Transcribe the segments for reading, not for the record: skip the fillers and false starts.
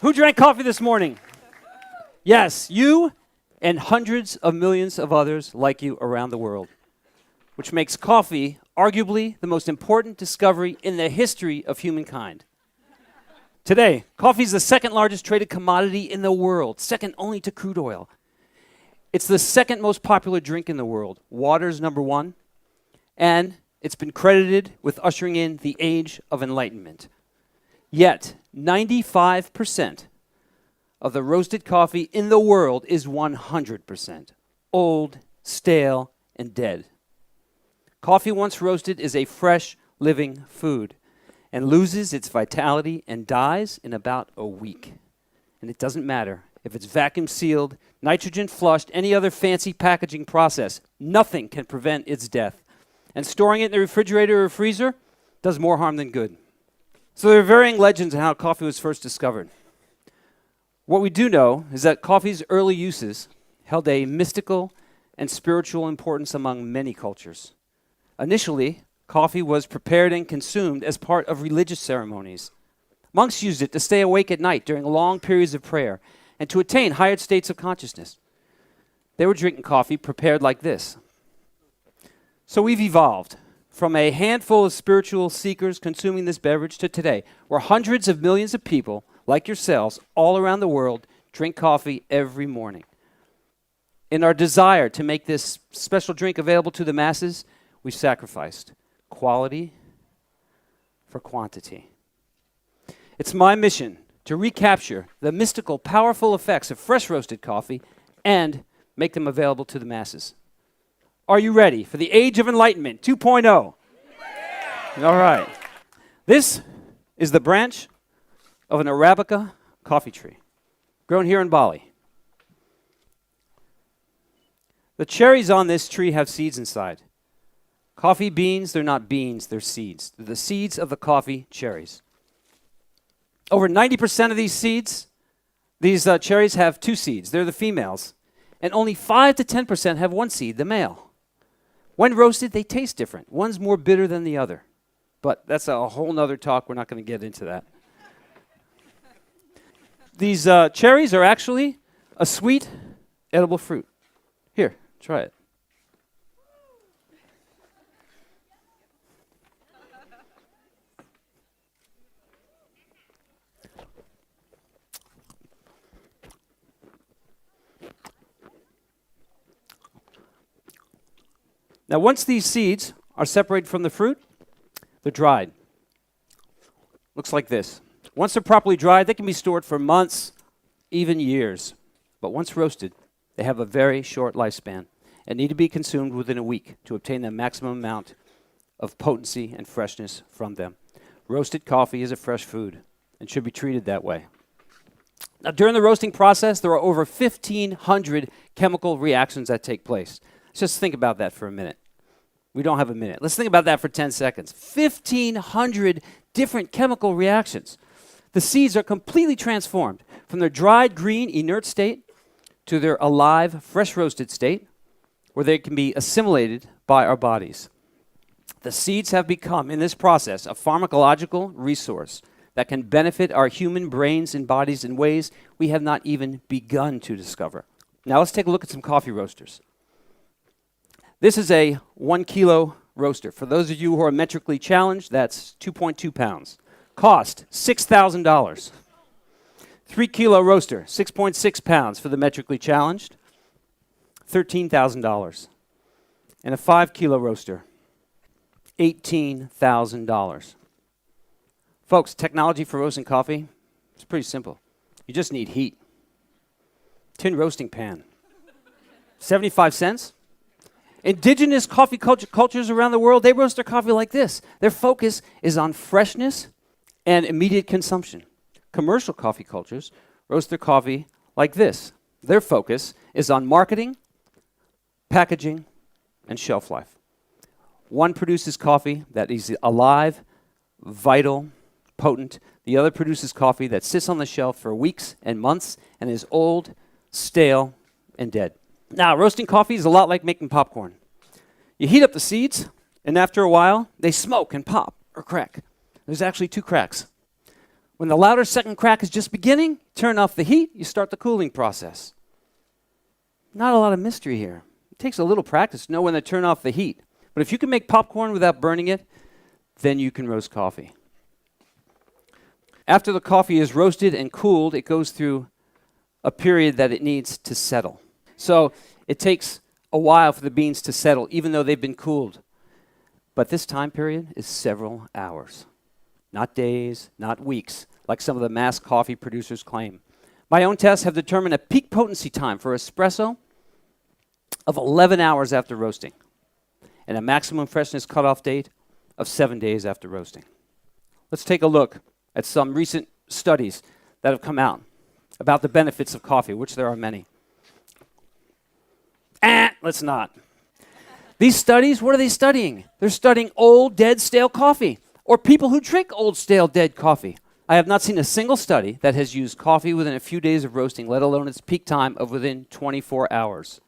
Who drank coffee this morning? Yes, you and hundreds of millions of others like you around the world, which makes coffee arguably the most important discovery in the history of humankind. Today, coffee is the second largest traded commodity in the world, second only to crude oil. It's the second most popular drink in the world. Water's number one, and it's been credited with ushering in the Age of Enlightenment. Yet, 95% of the roasted coffee in the world is 100% old, stale, and dead. Coffee once roasted is a fresh, living food and loses its vitality and dies in about a week. And it doesn't matter if it's vacuum sealed, nitrogen flushed, any other fancy packaging process. Nothing can prevent its death. And storing it in the refrigerator or freezer does more harm than good. So there are varying legends on how coffee was first discovered. What we do know is that coffee's early uses held a mystical and spiritual importance among many cultures. Initially, coffee was prepared and consumed as part of religious ceremonies. Monks used it to stay awake at night during long periods of prayer and to attain higher states of consciousness. They were drinking coffee prepared like this. So we've evolved from a handful of spiritual seekers consuming this beverage to today, where hundreds of millions of people, like yourselves, all around the world, drink coffee every morning. In our desire to make this special drink available to the masses, we've sacrificed quality for quantity. It's my mission to recapture the mystical, powerful effects of fresh roasted coffee and make them available to the masses. Are you ready for the Age of Enlightenment 2.0? Yeah. All right. This is the branch of an Arabica coffee tree grown here in Bali. The cherries on this tree have seeds inside. Coffee beans, they're not beans, they're seeds. They're the seeds of the coffee cherries. Over 90% of these seeds, these cherries have two seeds. They're the females. And only 5 to 10% have one seed, the male. When roasted, they taste different. One's more bitter than the other. But that's a whole nother talk. We're not going to get into that. These cherries are actually a sweet, edible fruit. Here, try it. Now, once these seeds are separated from the fruit, they're dried. Looks like this. Once they're properly dried, they can be stored for months, even years. But once roasted, they have a very short lifespan and need to be consumed within a week to obtain the maximum amount of potency and freshness from them. Roasted coffee is a fresh food and should be treated that way. Now, during the roasting process, there are over 1,500 chemical reactions that take place. Let's just think about that for a minute. We don't have a minute. Let's think about that for 10 seconds. 1,500 different chemical reactions. The seeds are completely transformed from their dried green inert state to their alive, fresh roasted state, where they can be assimilated by our bodies. The seeds have become, in this process, a pharmacological resource that can benefit our human brains and bodies in ways we have not even begun to discover. Now let's take a look at some coffee roasters. This is a 1 kilo roaster. For those of you who are metrically challenged, that's 2.2 pounds. Cost, $6,000. 3 kilo roaster, 6.6 pounds for the metrically challenged, $13,000. And a 5 kilo roaster, $18,000. Folks, technology for roasting coffee, it's pretty simple. You just need heat. Tin roasting pan, 75 cents. Indigenous coffee cultures around the world, they roast their coffee like this. Their focus is on freshness and immediate consumption. Commercial coffee cultures roast their coffee like this. Their focus is on marketing, packaging, and shelf life. One produces coffee that is alive, vital, potent. The other produces coffee that sits on the shelf for weeks and months and is old, stale, and dead. Now, roasting coffee is a lot like making popcorn. You heat up the seeds, and after a while, they smoke and pop or crack. There's actually two cracks. When the louder second crack is just beginning, turn off the heat, you start the cooling process. Not a lot of mystery here. It takes a little practice to know when to turn off the heat. But if you can make popcorn without burning it, then you can roast coffee. After the coffee is roasted and cooled, it goes through a period that it needs to settle. So it takes a while for the beans to settle, even though they've been cooled. But this time period is several hours. Not days, not weeks, like some of the mass coffee producers claim. My own tests have determined a peak potency time for espresso of 11 hours after roasting, and a maximum freshness cutoff date of 7 days after roasting. Let's take a look at some recent studies that have come out about the benefits of coffee, which there are many. Let's not. These studies, what are they studying? They're studying old, dead, stale coffee, or people who drink old, stale, dead coffee. I have not seen a single study that has used coffee within a few days of roasting, let alone its peak time of within 24 hours.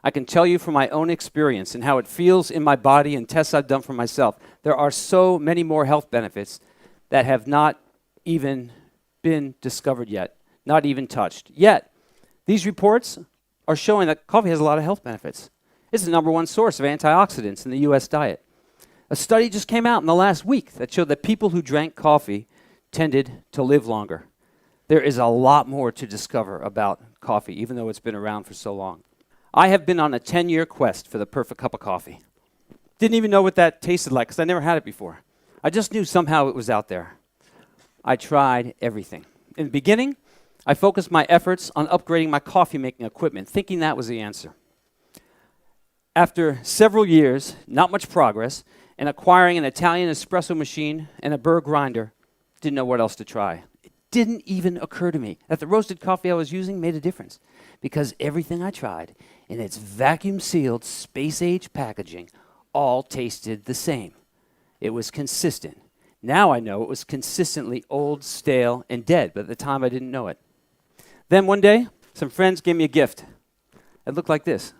I can tell you from my own experience and how it feels in my body and tests I've done for myself, there are so many more health benefits that have not even been discovered yet, not even touched. Yet, these reports are showing that coffee has a lot of health benefits. It's the number one source of antioxidants in the U.S. diet. A study just came out in the last week that showed that people who drank coffee tended to live longer. There is a lot more to discover about coffee, even though it's been around for so long. I have been on a 10-year quest for the perfect cup of coffee. Didn't even know what that tasted like because I never had it before. I just knew somehow it was out there. I tried everything. In the beginning, I focused my efforts on upgrading my coffee-making equipment, thinking that was the answer. After several years, not much progress, and acquiring an Italian espresso machine and a burr grinder, didn't know what else to try. It didn't even occur to me that the roasted coffee I was using made a difference, because everything I tried in its vacuum-sealed, space-age packaging all tasted the same. It was consistent. Now I know it was consistently old, stale, and dead, but at the time I didn't know it. Then one day, some friends gave me a gift. It looked like this.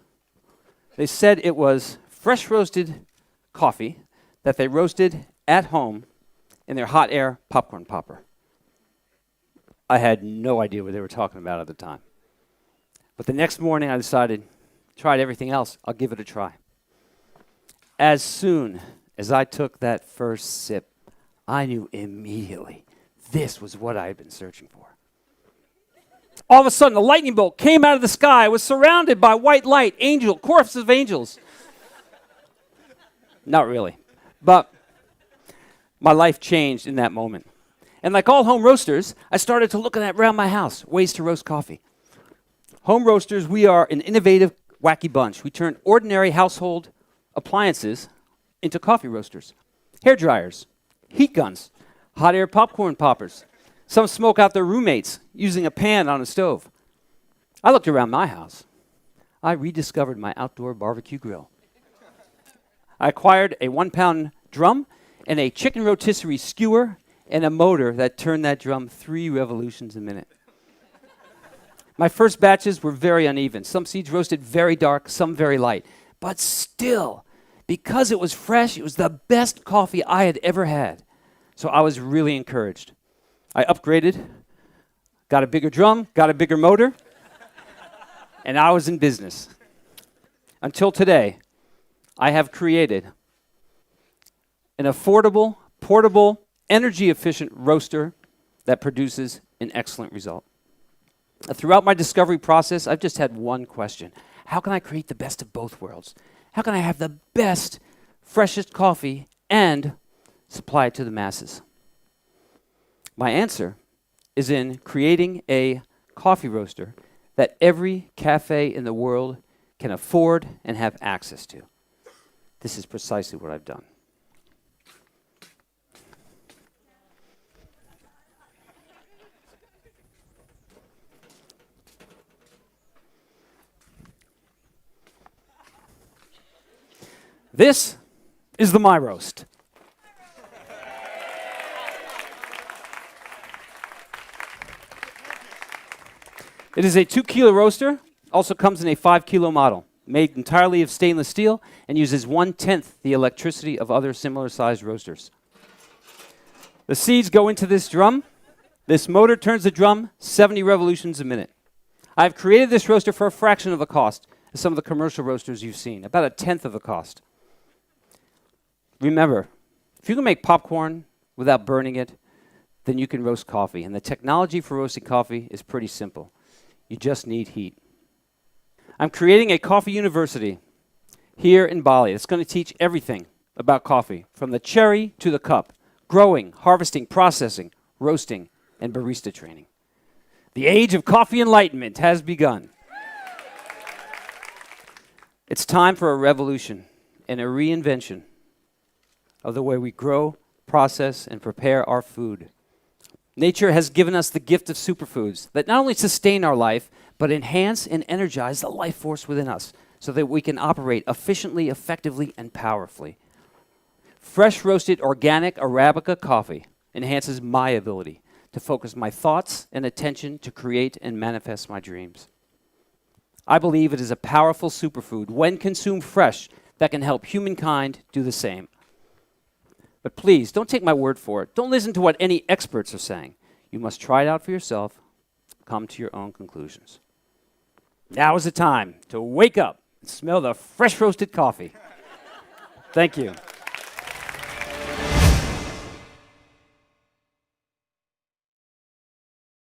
They said it was fresh roasted coffee that they roasted at home in their hot air popcorn popper. I had no idea what they were talking about at the time. But the next morning I decided, tried everything else, I'll give it a try. As soon as I took that first sip, I knew immediately this was what I had been searching for. All of a sudden, a lightning bolt came out of the sky. I was surrounded by white light, corpses of angels. Not really. But my life changed in that moment. And like all home roasters, I started to look around my house, ways to roast coffee. Home roasters, we are an innovative, wacky bunch. We turn ordinary household appliances into coffee roasters. Hair dryers, heat guns, hot air popcorn poppers. Some smoke out their roommates using a pan on a stove. I looked around my house. I rediscovered my outdoor barbecue grill. I acquired a 1-pound drum and a chicken rotisserie skewer and a motor that turned that drum 3 revolutions a minute. My first batches were very uneven. Some seeds roasted very dark, some very light. But still, because it was fresh, it was the best coffee I had ever had. So I was really encouraged. I upgraded, got a bigger drum, got a bigger motor, and I was in business. Until today, I have created an affordable, portable, energy-efficient roaster that produces an excellent result. Throughout my discovery process, I've just had one question. How can I create the best of both worlds? How can I have the best, freshest coffee and supply it to the masses? My answer is in creating a coffee roaster that every cafe in the world can afford and have access to. This is precisely what I've done. This is the My Roast. It is a 2-kilo roaster, also comes in a 5-kilo model, made entirely of stainless steel and uses 1/10 the electricity of other similar-sized roasters. The seeds go into this drum. This motor turns the drum 70 revolutions a minute. I've created this roaster for a fraction of the cost as some of the commercial roasters you've seen, about a tenth of the cost. Remember, if you can make popcorn without burning it, then you can roast coffee. And the technology for roasting coffee is pretty simple. You just need heat. I'm creating a coffee university here in Bali. It's going to teach everything about coffee, from the cherry to the cup, growing, harvesting, processing, roasting, and barista training. The age of coffee enlightenment has begun. It's time for a revolution and a reinvention of the way we grow, process, and prepare our food. Nature has given us the gift of superfoods that not only sustain our life, but enhance and energize the life force within us so that we can operate efficiently, effectively, and powerfully. Fresh roasted organic Arabica coffee enhances my ability to focus my thoughts and attention to create and manifest my dreams. I believe it is a powerful superfood when consumed fresh that can help humankind do the same. But please, don't take my word for it. Don't listen to what any experts are saying. You must try it out for yourself, come to your own conclusions. Now is the time to wake up and smell the fresh roasted coffee. Thank you.